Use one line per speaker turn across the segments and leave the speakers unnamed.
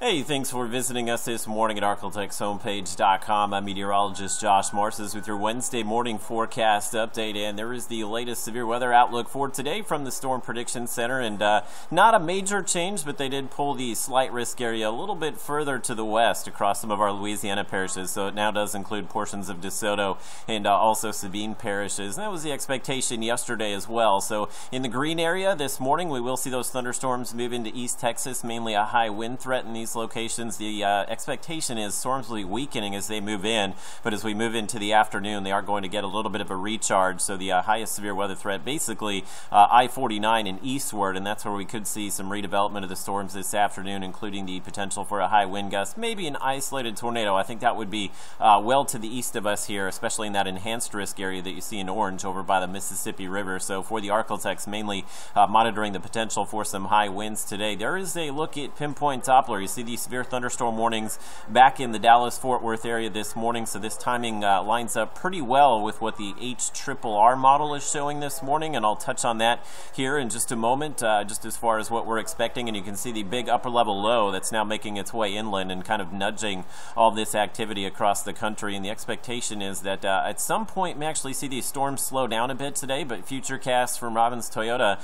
Hey, thanks for visiting us this morning at ArklateXHomepage.com. I'm meteorologist Josh Marces with your Wednesday morning forecast update, and there is the latest severe weather outlook for today from the Storm Prediction Center, and not a major change, but they did pull the slight risk area a little bit further to the west across some of our Louisiana parishes, so it now does include portions of DeSoto and also Sabine parishes, and that was the expectation yesterday as well. So in the green area this morning, we will see those thunderstorms move into East Texas, mainly a high wind threat in these locations. The expectation is storms will be weakening as they move in, but as we move into the afternoon, they are going to get a little bit of a recharge. So the highest severe weather threat basically I-49 and eastward, and that's where we could see some redevelopment of the storms this afternoon, including the potential for a high wind gust, maybe an isolated tornado. I think that would be well to the east of us here, especially in that enhanced risk area that you see in orange over by the Mississippi River. So for the Arklatex, mainly monitoring the potential for some high winds today. There is a look at pinpoint Doppler. You see these severe thunderstorm warnings back in the Dallas-Fort Worth area this morning, so this timing lines up pretty well with what the HRRR model is showing this morning, and I'll touch on that here in just a moment, just as far as what we're expecting. And you can see the big upper level low that's now making its way inland and kind of nudging all this activity across the country, and the expectation is that at some point we may actually see these storms slow down a bit today, but Futurecast from Robbins Toyota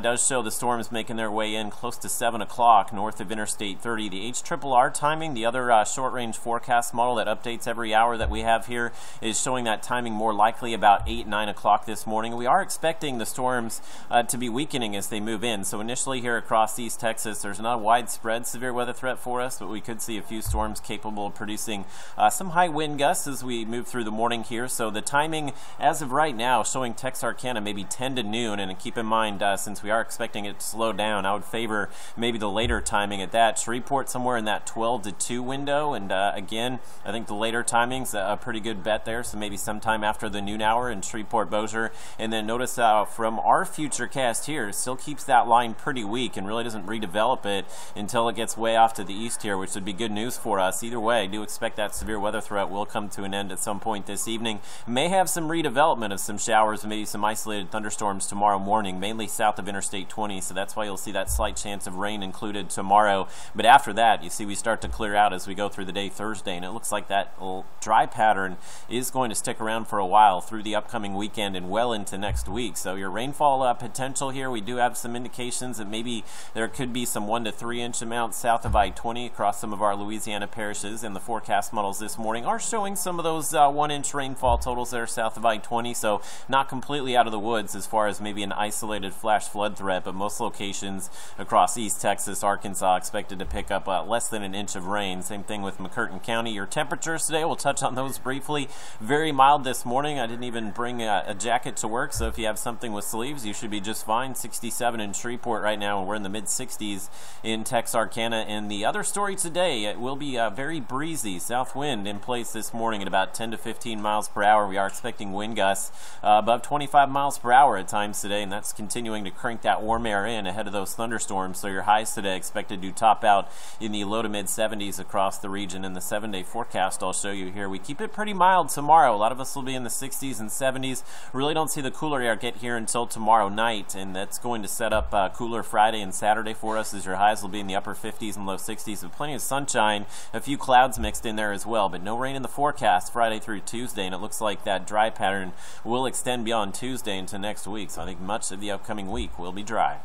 does show the storms making their way in close to 7 o'clock north of Interstate 30. The HRRR timing, the other short-range forecast model that updates every hour that we have here, is showing that timing more likely about 8, 9 o'clock this morning. We are expecting the storms to be weakening as they move in. So initially here across East Texas, there's not a widespread severe weather threat for us, but we could see a few storms capable of producing some high wind gusts as we move through the morning here. So the timing as of right now showing Texarkana maybe 10 to noon, and keep in mind since we are expecting it to slow down, I would favor maybe the later timing at that. Shreveport somewhere in that 12 to 2 window, and again, I think the later timing's a pretty good bet there, so maybe sometime after the noon hour in Shreveport Bossier. And then notice from our Futurecast here, it still keeps that line pretty weak and really doesn't redevelop it until it gets way off to the east here, which would be good news for us. Either way, I do expect that severe weather threat will come to an end at some point this evening. May have some redevelopment of some showers, maybe some isolated thunderstorms tomorrow morning, mainly south of Interstate 20, so that's why you'll see that slight chance of rain included tomorrow. But after that, you see we start to clear out as we go through the day Thursday, and it looks like that dry pattern is going to stick around for a while through the upcoming weekend and well into next week. So your rainfall potential here, we do have some indications that maybe there could be some 1 to 3 inch amounts south of I-20 across some of our Louisiana parishes, and the forecast models this morning are showing some of those 1 inch rainfall totals there south of I-20, so not completely out of the woods as far as maybe an isolated flash flood threat, but most locations across East Texas, Arkansas expected to pick up less than an inch of rain. Same thing with McCurtain County. Your temperatures today, we'll touch on those briefly. Very mild this morning. I didn't even bring a jacket to work, so if you have something with sleeves, you should be just fine. 67 in Shreveport right now, and we're in the mid-60s in Texarkana. And the other story today, it will be very breezy. South wind in place this morning at about 10 to 15 miles per hour. We are expecting wind gusts above 25 miles per hour at times today, and that's continuing to crank that warm air in ahead of those thunderstorms. So your highs today expected to top out in the low to mid 70s across the region. In the 7-day forecast I'll show you here, we keep it pretty mild tomorrow. A lot of us will be in the 60s and 70s. Really don't see the cooler air get here until tomorrow night, and that's going to set up cooler Friday and Saturday for us, as your highs will be in the upper 50s and low 60s with plenty of sunshine, a few clouds mixed in there as well, but no rain in the forecast Friday through Tuesday, and it looks like that dry pattern will extend beyond Tuesday into next week. So I think much of the upcoming week will be dry.